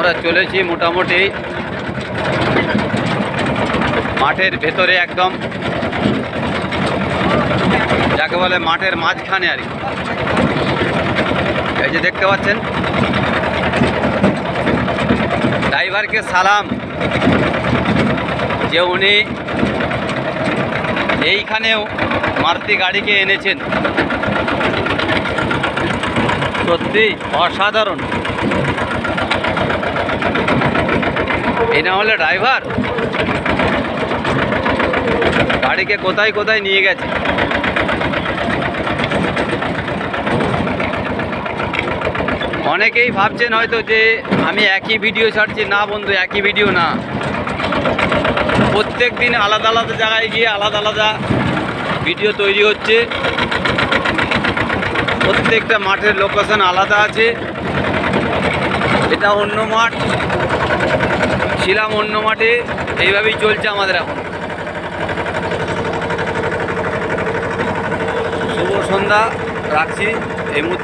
আমরা চলেছি মোটামুটি মাঠের ভেতরে, একদম যাকে বলে মাঠের মাঝখানে আর কি। এই যে দেখতে পাচ্ছেন, ড্রাইভারকে সালাম যে উনি এইখানেও মারুতি গাড়িকে এনেছেন। সত্যি অসাধারণ। এই না হলে ড্রাইভার, গাড়িকে কোথায় কোথায় নিয়ে গেছে। অনেকেই ভাবছেন হয়তো যে আমি একই ভিডিও ছাড়ছি। না বন্ধু, একই ভিডিও না, প্রত্যেক দিন আলাদা আলাদা জায়গায় গিয়ে আলাদা আলাদা ভিডিও তৈরি হচ্ছে। প্রত্যেকটা মাঠের লোকেশন আলাদা আছে। এটা অন্য মাঠ, ছিলাম অন্য মাঠে, এইভাবেই চলছে আমাদের এখন। শুভ সন্ধ্যা, রাখছি এই মুহূর্তে।